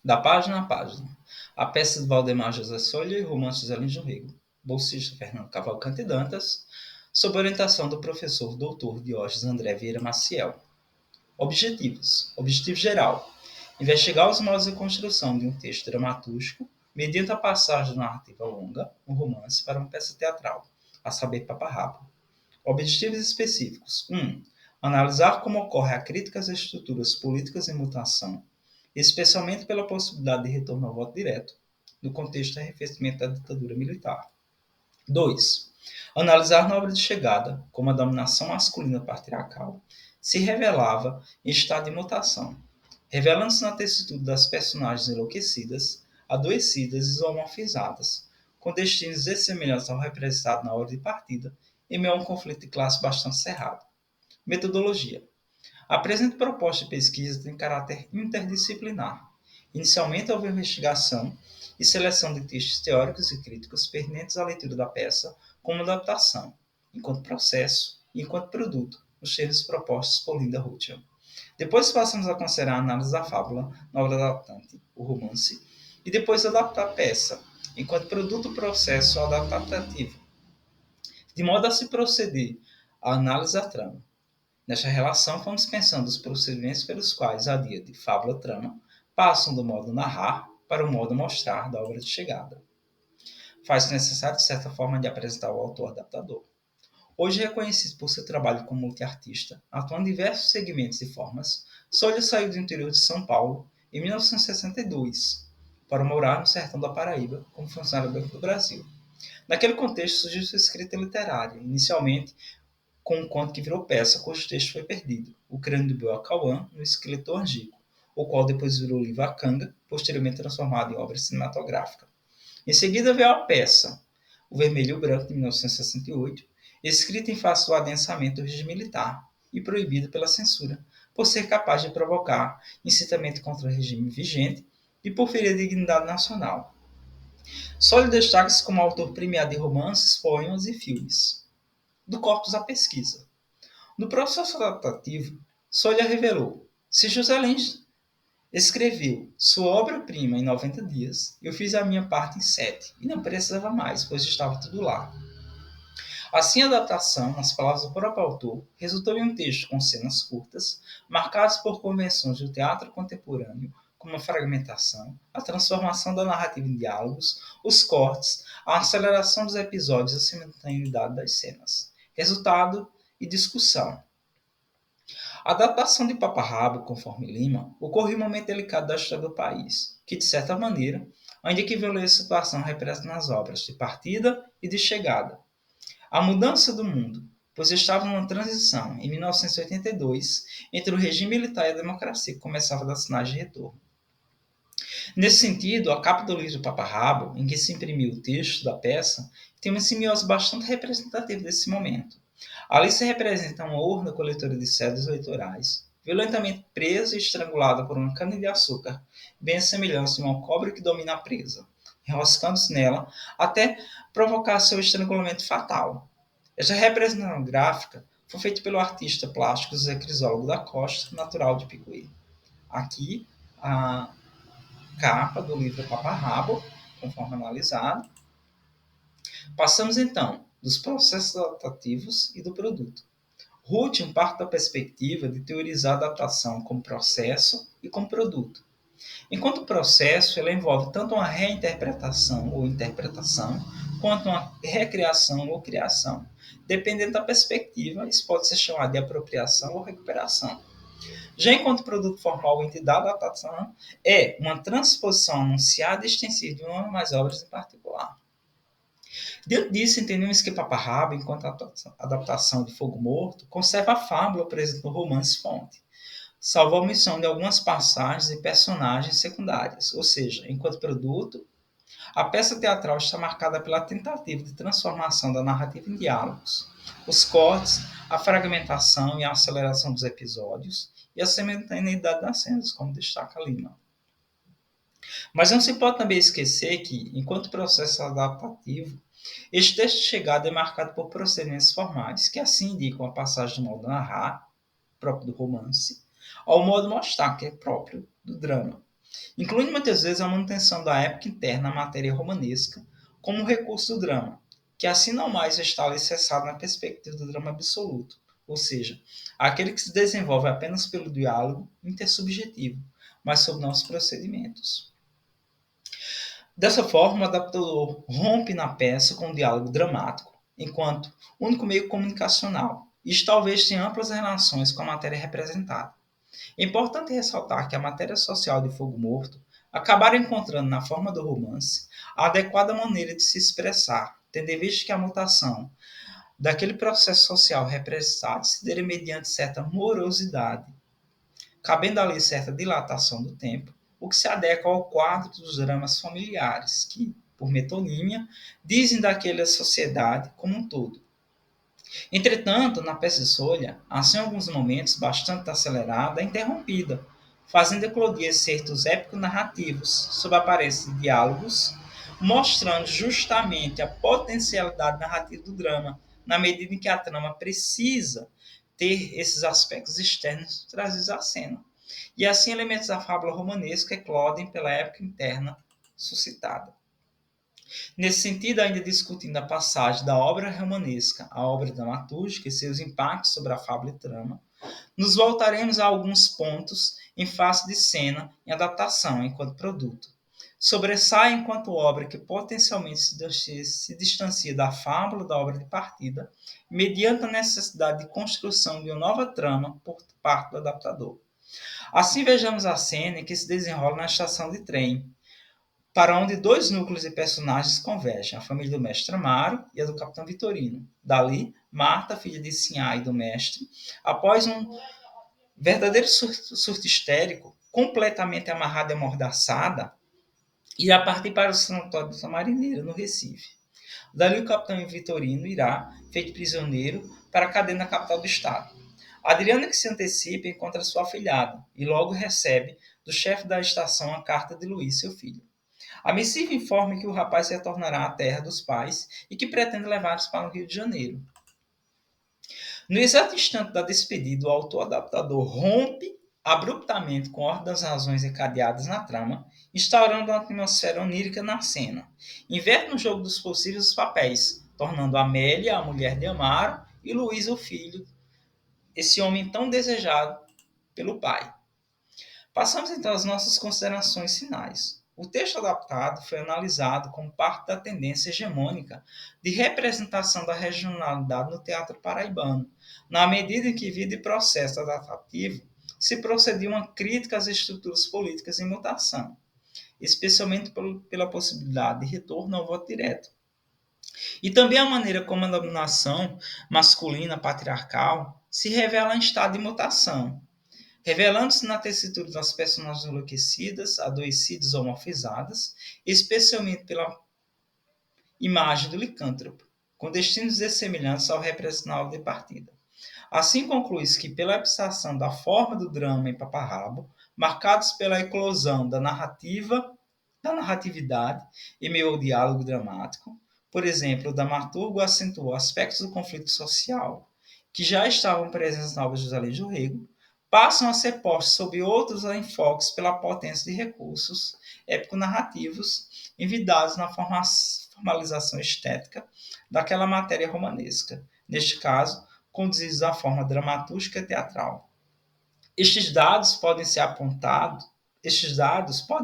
Da página a página. A peça de Valdemar José Solha e romance de Zé Lins do Rego. Bolsista Fernando Cavalcante Dantas, sob orientação do professor doutor Diógenes André Vieira Maciel. Objetivos. Objetivo geral. Investigar os modos de construção de um texto dramatúrgico mediante a passagem de narrativa longa, um romance, para uma peça teatral, a saber, paparrabo. Objetivos específicos. 1. Analisar como ocorre a crítica às estruturas políticas em mutação, especialmente pela possibilidade de retorno ao voto direto, no contexto de arrefecimento da ditadura militar. 2. Analisar na obra de chegada como a dominação masculina patriarcal se revelava em estado de mutação, revelando-se na tessitura das personagens enlouquecidas, adoecidas e zoomorfizadas, com destinos dessemelhantes ao representado na hora de partida, em meio a um conflito de classe bastante cerrado. Metodologia. A presente proposta de pesquisa tem caráter interdisciplinar. Inicialmente houve investigação e seleção de textos teóricos e críticos pertinentes à leitura da peça como adaptação, enquanto processo e enquanto produto, nos termos propostos por Linda Rothschild. Depois passamos a considerar a análise da fábula na obra adaptante, o romance, e depois adaptar a peça, enquanto produto processo adaptativo, de modo a se proceder à análise da trama. Nesta relação, fomos pensando os procedimentos pelos quais a dia de fábula-trama passam do modo narrar para o modo mostrar da obra de chegada. Faz-se necessário, de certa forma, de apresentar o autor adaptador. Hoje reconhecido por seu trabalho como multiartista, atuando em diversos segmentos e formas, Solha saiu do interior de São Paulo em 1962 para morar no sertão da Paraíba como funcionário do Banco do Brasil. Naquele contexto surgiu sua escrita literária, inicialmente com um conto que virou peça, cujo texto foi perdido, O Crânio do Boi Acauã, no Esqueleto Angico, o qual depois virou o livro A Canga, posteriormente transformado em obra cinematográfica. Em seguida veio a peça O Vermelho e o Branco, de 1968, escrita em face do adensamento do regime militar e proibida pela censura, por ser capaz de provocar incitamento contra o regime vigente e por ferir a dignidade nacional. Solha destaca-se como autor premiado de romances, poemas e filmes. Do corpus à pesquisa. No processo adaptativo, Solha revelou: se José Lins escreveu sua obra-prima em 90 dias, eu fiz a minha parte em 7, e não precisava mais, pois estava tudo lá. Assim, a adaptação, nas palavras do próprio autor, resultou em um texto com cenas curtas, marcadas por convenções do teatro contemporâneo, como a fragmentação, a transformação da narrativa em diálogos, os cortes, a aceleração dos episódios e a simultaneidade das cenas. Resultado e discussão. A adaptação de Paparrabo, conforme Lima, ocorreu em um momento delicado da história do país, que, de certa maneira, ainda equivaleu à situação represa nas obras de partida e de chegada. A mudança do mundo, pois estava numa transição, em 1982, entre o regime militar e a democracia, que começava a dar sinais de retorno. Nesse sentido, a capa do livro Paparrabo, em que se imprimiu o texto da peça, tem uma simiose bastante representativa desse momento. Ali se representa uma urna coletora de cédulas eleitorais, violentamente presa e estrangulada por uma cana-de-açúcar, bem à semelhança de uma cobra que domina a presa, enroscando-se nela até provocar seu estrangulamento fatal. Esta representação gráfica foi feita pelo artista plástico José Crisólogo da Costa, natural de Picuí. Aqui, a capa do livro Paparrabo, conforme analisado. Passamos então dos processos adaptativos e do produto. Rothschild parte da perspectiva de teorizar a adaptação como processo e como produto. Enquanto o processo, ela envolve tanto uma reinterpretação ou interpretação, quanto uma recriação ou criação. Dependendo da perspectiva, isso pode ser chamado de apropriação ou recuperação. Já enquanto produto formal ou entidade, a adaptação é uma transposição anunciada e extensiva de uma ou mais obras em particular. Diante disso, entendemos que Paparrabo, enquanto adaptação de Fogo Morto, conserva a fábula presente no romance-fonte, salvo a omissão de algumas passagens e personagens secundários, ou seja, enquanto produto, a peça teatral está marcada pela tentativa de transformação da narrativa em diálogos, os cortes, a fragmentação e a aceleração dos episódios e a simultaneidade das cenas, como destaca Lima. Mas não se pode também esquecer que, enquanto processo adaptativo, este texto de chegada é marcado por procedimentos formais, que assim indicam a passagem do modo narrar, próprio do romance, ao modo mostrar, que é próprio do drama. incluindo muitas vezes a manutenção da época interna à matéria romanesca como recurso do drama, que assim não mais está alicerçado na perspectiva do drama absoluto, ou seja, aquele que se desenvolve apenas pelo diálogo intersubjetivo, mas sob nossos procedimentos. Dessa forma, o adaptador rompe na peça com um diálogo dramático, enquanto único meio comunicacional. Isto talvez tenha amplas relações com a matéria representada. É importante ressaltar que a matéria social de Fogo Morto acabaram encontrando na forma do romance a adequada maneira de se expressar, tendo em vista que a mutação daquele processo social representado se daria mediante certa morosidade, cabendo ali certa dilatação do tempo, o que se adequa ao quadro dos dramas familiares, que, por metonímia, dizem daquela sociedade como um todo. Entretanto, na peça de Solha, há em alguns momentos bastante acelerada e interrompida, fazendo eclodir excertos épico-narrativos sob a aparência de diálogos, mostrando justamente a potencialidade narrativa do drama, na medida em que a trama precisa ter esses aspectos externos trazidos à cena. E assim elementos da fábula romanesca eclodem pela época interna suscitada. Nesse sentido, ainda discutindo a passagem da obra romanesca à obra dramatúrgica e seus impactos sobre a fábula e trama, nos voltaremos a alguns pontos em face de cena e adaptação enquanto produto. Sobressai enquanto obra que potencialmente se distancia da fábula da obra de partida, mediante a necessidade de construção de uma nova trama por parte do adaptador. Assim vejamos a cena em que se desenrola na estação de trem, para onde dois núcleos de personagens convergem, a família do mestre Amaro e a do capitão Vitorino. Dali, Marta, filha de Sinhá e do mestre, após um verdadeiro surto histérico, completamente amarrada e amordaçada, irá partir para o sanatório da Marineira, no Recife. Dali o capitão Vitorino irá, feito prisioneiro, para a cadeia na capital do estado. Adriana, que se antecipa, encontra sua afilhada e logo recebe do chefe da estação a carta de Luiz, seu filho. A missiva informa que o rapaz retornará à terra dos pais e que pretende levá-los para o Rio de Janeiro. No exato instante da despedida, o autor-adaptador rompe abruptamente com a ordem das razões encadeadas na trama, instaurando uma atmosfera onírica na cena. Inverte no jogo dos possíveis os papéis, tornando Amélia a mulher de Amaro e Luiz o filho, esse homem tão desejado pelo pai. Passamos então às nossas considerações finais. O texto adaptado foi analisado como parte da tendência hegemônica de representação da regionalidade no teatro paraibano, na medida em que vida e processo adaptativo se procedia uma crítica às estruturas políticas em mutação, especialmente pela possibilidade de retorno ao voto direto. E também a maneira como a dominação masculina patriarcal se revela em estado de mutação, revelando-se na tessitura das personagens enlouquecidas, adoecidas ou morfizadas, especialmente pela imagem do licântropo, com destinos dessemelhantes ao representado de partida. Assim conclui-se que, pela abstração da forma do drama em Paparrabo, marcados pela eclosão da narratividade e meio ao diálogo dramático, por exemplo, o dramaturgo acentuou aspectos do conflito social que já estavam presentes na obra de José Lins do Rego, passam a ser postos sob outros enfoques pela potência de recursos épico-narrativos envidados na formalização estética daquela matéria romanesca, neste caso, conduzidos da forma dramatúrgica e teatral. Estes dados podem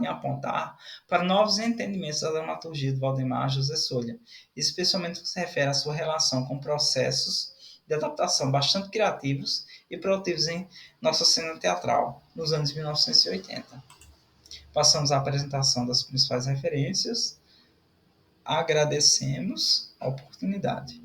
apontar para novos entendimentos da dramaturgia de Valdemar José Solha, especialmente no que se refere à sua relação com processos de adaptação bastante criativos e produtivos em nossa cena teatral, nos anos 1980. Passamos à apresentação das principais referências. Agradecemos a oportunidade.